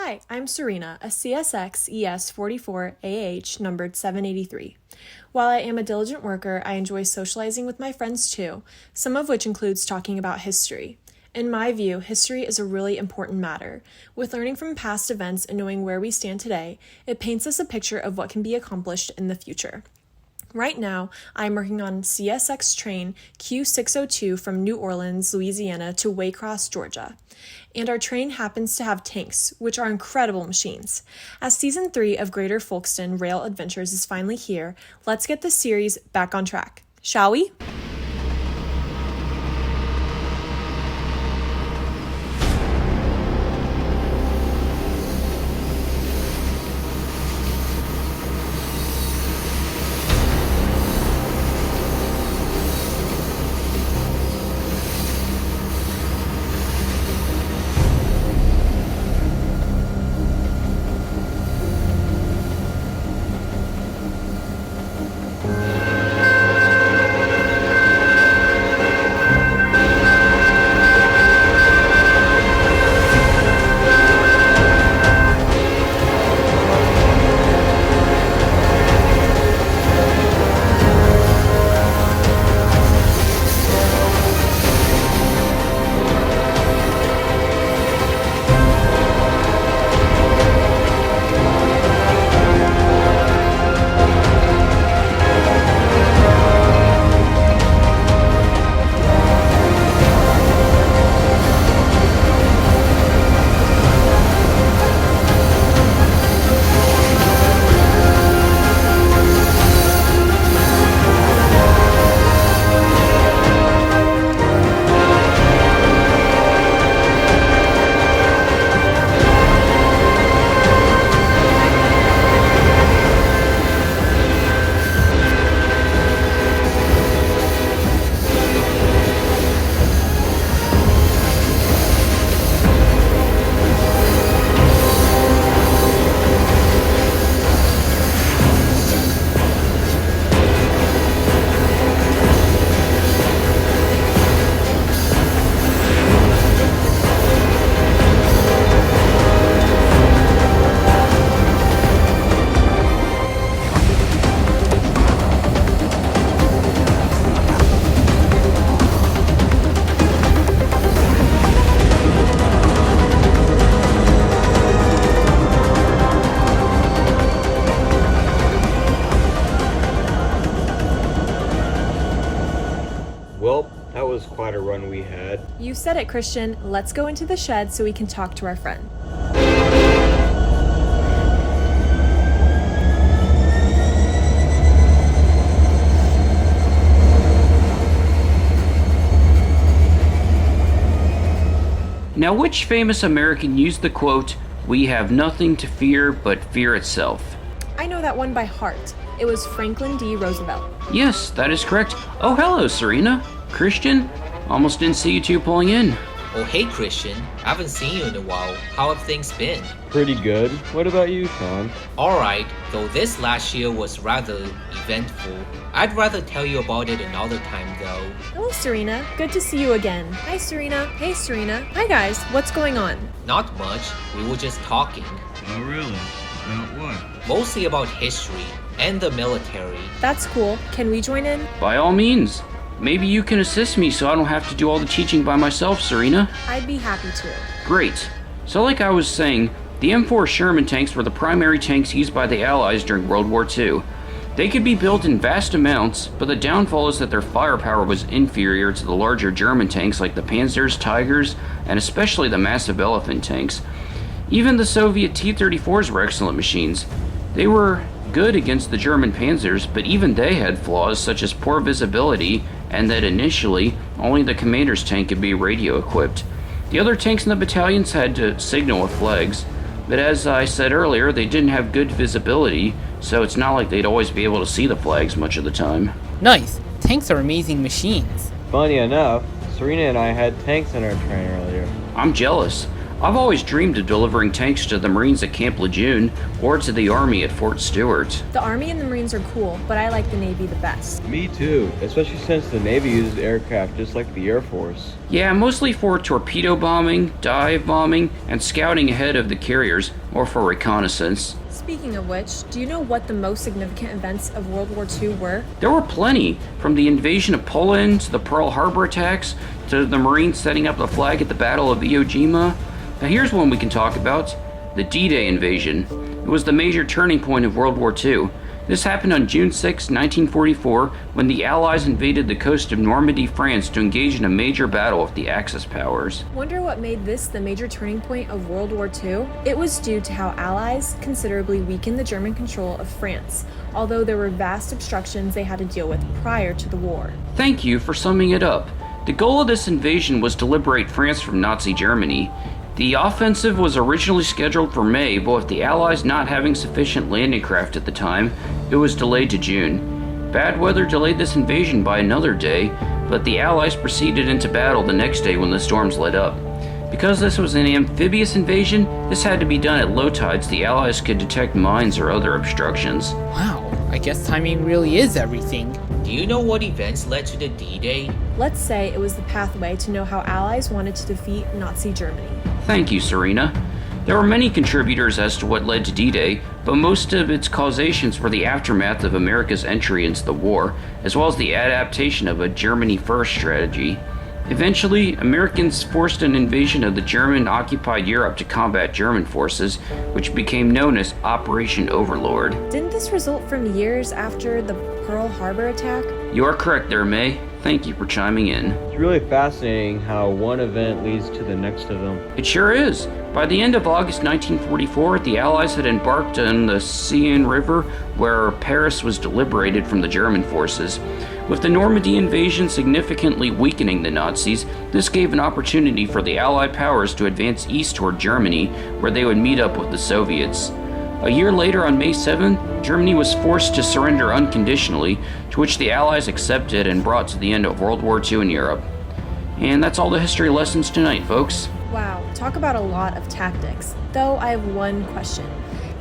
Hi, I'm Serena, a CSX ES44AH numbered 783. While I am a diligent worker, I enjoy socializing with my friends too, some of which includes talking about history. In my view, history is a really important matter. With learning from past events and knowing where we stand today, it paints us a picture of what can be accomplished in the future. Right now, I'm working on CSX train Q602 from New Orleans, Louisiana to Waycross, Georgia. And our train happens to have tanks, which are incredible machines. As Season 3 of Greater Folkston Rail Adventures is finally here, let's get this series back on track. Shall we? Well, that was quite a run we had. You said it, Christian. Let's go into the shed so we can talk to our friend. Now, which famous American used the quote, "We have nothing to fear but fear itself"? I know that one by heart. It was Franklin D. Roosevelt. Yes, that is correct. Oh, hello, Serena. Christian? Almost didn't see you two pulling in. Oh, hey Christian, I haven't seen you in a while. How have things been? Pretty good. What about you, Sean? Alright, though this last year was rather eventful. I'd rather tell you about it another time though. Hello, Serena. Good to see you again. Hi, Serena. Hey, Serena. Hi, guys. What's going on? Not much, we were just talking. Oh, really? About what? Mostly about history and the military. That's cool. Can we join in? By all means. Maybe you can assist me so I don't have to do all the teaching by myself, Serena. I'd be happy to. Great. So like I was saying, the M4 Sherman tanks were the primary tanks used by the Allies during World War II. They could be built in vast amounts, but the downfall is that their firepower was inferior to the larger German tanks like the Panzers, Tigers, and especially the massive Elephant tanks. Even the Soviet T-34s were excellent machines. They were good against the German Panzers, but even they had flaws such as poor visibility and that initially only the commander's tank could be radio equipped. The other tanks in the battalions had to signal with flags, but as I said earlier, they didn't have good visibility, so it's not like they'd always be able to see the flags much of the time. Nice! Tanks are amazing machines. Funny enough, Serena and I had tanks in our train earlier. I'm jealous. I've always dreamed of delivering tanks to the Marines at Camp Lejeune or to the Army at Fort Stewart. The Army and the Marines are cool, but I like the Navy the best. Me too, especially since the Navy uses aircraft just like the Air Force. Yeah, mostly for torpedo bombing, dive bombing, and scouting ahead of the carriers, or for reconnaissance. Speaking of which, do you know what the most significant events of World War II were? There were plenty, from the invasion of Poland to the Pearl Harbor attacks to the Marines setting up the flag at the Battle of Iwo Jima. Now here's one we can talk about, the D-Day invasion. It was the major turning point of World War II. This happened on June 6, 1944, when the Allies invaded the coast of Normandy, France to engage in a major battle with the Axis powers. Wonder what made this the major turning point of World War II? It was due to how Allies considerably weakened the German control of France, although there were vast obstructions they had to deal with prior to the war. Thank you for summing it up. The goal of this invasion was to liberate France from Nazi Germany. The offensive was originally scheduled for May, but with the Allies not having sufficient landing craft at the time, it was delayed to June. Bad weather delayed this invasion by another day, but the Allies proceeded into battle the next day when the storms let up. Because this was an amphibious invasion, this had to be done at low tides the Allies could detect mines or other obstructions. Wow, I guess timing really is everything. Do you know what events led to the D-Day? Let's say it was the pathway to know how Allies wanted to defeat Nazi Germany. Thank you, Serena. There were many contributors as to what led to D-Day, but most of its causations were the aftermath of America's entry into the war, as well as the adaptation of a Germany-first strategy. Eventually, Americans forced an invasion of the German-occupied Europe to combat German forces, which became known as Operation Overlord. Didn't this result from years after the Pearl Harbor attack? You are correct there, May. Thank you for chiming in. It's really fascinating how one event leads to the next of them. It sure is. By the end of August 1944, the Allies had embarked on the Seine River, where Paris was liberated from the German forces. With the Normandy invasion significantly weakening the Nazis, this gave an opportunity for the Allied powers to advance east toward Germany, where they would meet up with the Soviets. A year later, on May 7th, Germany was forced to surrender unconditionally, to which the Allies accepted and brought to the end of World War II in Europe. And that's all the history lessons tonight, folks. Wow, talk about a lot of tactics. Though I have one question.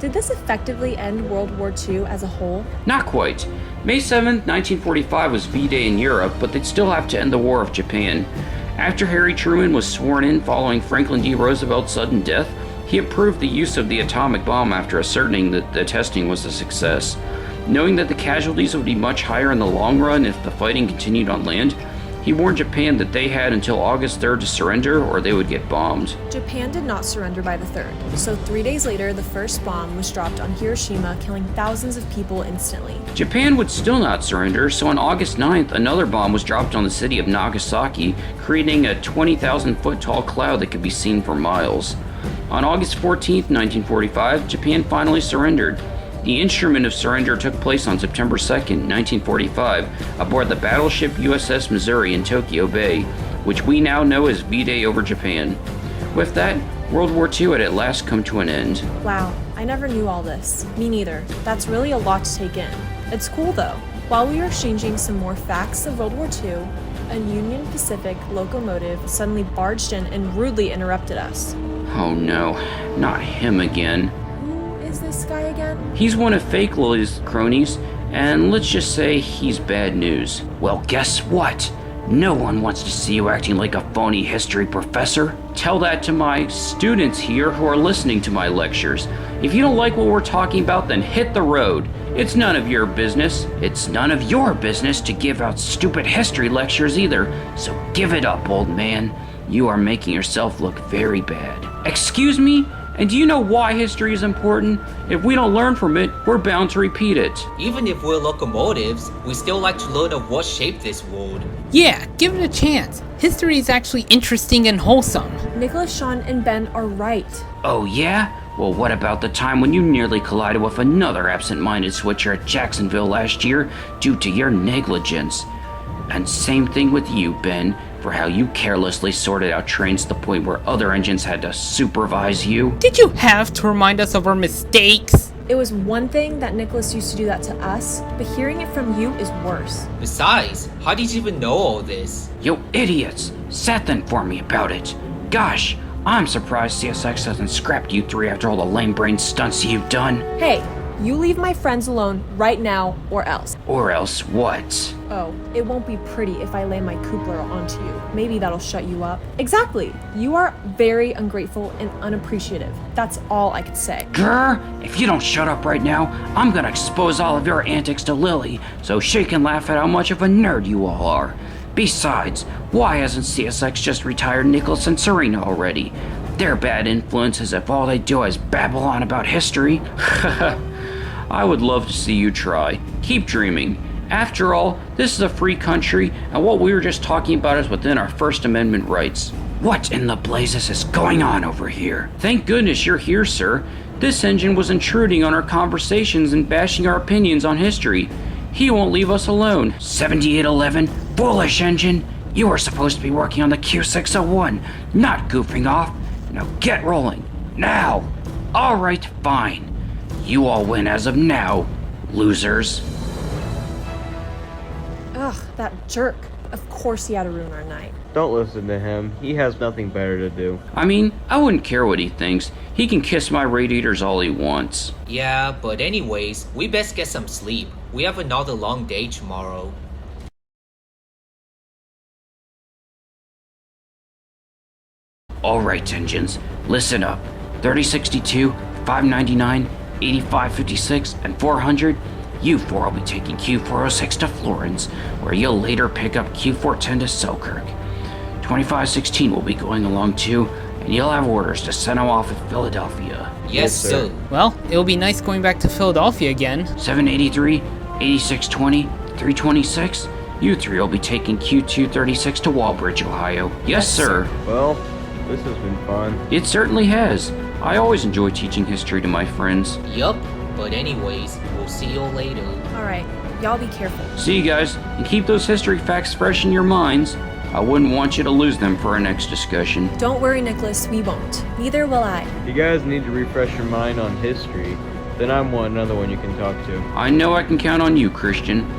Did this effectively end World War II as a whole? Not quite. May 7th, 1945 was V-Day in Europe, but they'd still have to end the War of Japan. After Harry Truman was sworn in following Franklin D. Roosevelt's sudden death, he approved the use of the atomic bomb after ascertaining that the testing was a success. Knowing that the casualties would be much higher in the long run if the fighting continued on land, he warned Japan that they had until August 3rd to surrender or they would get bombed. Japan did not surrender by the 3rd, so 3 days later the first bomb was dropped on Hiroshima, killing thousands of people instantly. Japan would still not surrender, so on August 9th, another bomb was dropped on the city of Nagasaki, creating a 20,000-foot tall cloud that could be seen for miles. On August 14th, 1945, Japan finally surrendered. The instrument of surrender took place on September 2nd, 1945, aboard the battleship USS Missouri in Tokyo Bay, which we now know as V-Day over Japan. With that, World War II had at last come to an end. Wow, I never knew all this. Me neither. That's really a lot to take in. It's cool though. While we were exchanging some more facts of World War II, a Union Pacific locomotive suddenly barged in and rudely interrupted us. Oh no, not him again. Who is this guy again? He's one of Fake Lily's cronies, and let's just say he's bad news. Well, guess what? No one wants to see you acting like a phony history professor. Tell that to my students here who are listening to my lectures. If you don't like what we're talking about, then hit the road. It's none of your business. It's none of your business to give out stupid history lectures either. So give it up, old man. You are making yourself look very bad. Excuse me? And do you know why history is important? If we don't learn from it, we're bound to repeat it. Even if we're locomotives, we still like to learn of what shaped this world. Yeah, give it a chance. History is actually interesting and wholesome. Nicholas, Sean, and Ben are right. Oh yeah? Well, what about the time when you nearly collided with another absent-minded switcher at Jacksonville last year due to your negligence? And same thing with you, Ben, for how you carelessly sorted out trains to the point where other engines had to supervise you. Did you have to remind us of our mistakes? It was one thing that Nicholas used to do that to us, but hearing it from you is worse. Besides, how did you even know all this? You idiots! Sat then for me about it. Gosh, I'm surprised CSX hasn't scrapped you three after all the lame brain stunts you've done. Hey, you leave my friends alone right now or else. Or else what? Oh, it won't be pretty if I lay my Koopler onto you. Maybe that'll shut you up. Exactly. You are very ungrateful and unappreciative. That's all I could say. Grr, if you don't shut up right now, I'm gonna expose all of your antics to Lily so she can laugh at how much of a nerd you all are. Besides, why hasn't CSX just retired Nicholas and Serena already? They're bad influences if all they do is babble on about history. I would love to see you try. Keep dreaming. After all, this is a free country, and what we were just talking about is within our First Amendment rights. What in the blazes is going on over here? Thank goodness you're here, sir. This engine was intruding on our conversations and bashing our opinions on history. He won't leave us alone. 7811, foolish engine. You were supposed to be working on the Q601, not goofing off. Now get rolling. Now! Alright, fine. You all win as of now, losers. Ugh, that jerk. Of course he had to ruin our night. Don't listen to him. He has nothing better to do. I mean, I wouldn't care what he thinks. He can kiss my radiators all he wants. Yeah, but anyways, we best get some sleep. We have another long day tomorrow. Alright, engines, listen up. 3062, 599, 8556, and 400, you four will be taking Q406 to Florence, where you'll later pick up Q410 to Selkirk. 2516 will be going along too, and you'll have orders to send them off at Philadelphia. Yes, sir. Well, it'll be nice going back to Philadelphia again. 783, 8620, 326, you three will be taking Q236 to Walbridge, Ohio. Yes, sir. Well, this has been fun. It certainly has. I always enjoy teaching history to my friends. Yup, but anyways, we'll see you later. Alright, y'all be careful. See you guys, and keep those history facts fresh in your minds. I wouldn't want you to lose them for our next discussion. Don't worry, Nicholas, we won't. Neither will I. If you guys need to refresh your mind on history, then I'm another one you can talk to. I know I can count on you, Christian.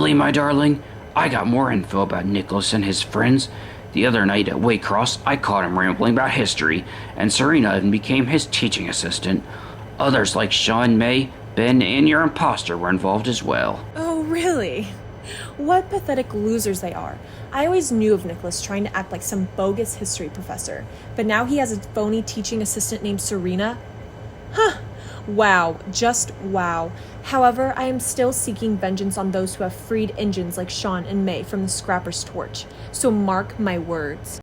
My darling, I got more info about Nicholas and his friends. The other night at Waycross, I caught him rambling about history, and Serena even became his teaching assistant. Others like Sean, May, Ben, and your imposter were involved as well. Oh, really? What pathetic losers they are. I always knew of Nicholas trying to act like some bogus history professor, but now he has a phony teaching assistant named Serena? Huh. Wow, just wow. However, I am still seeking vengeance on those who have freed engines like Sean and May from the scrapper's torch. So mark my words.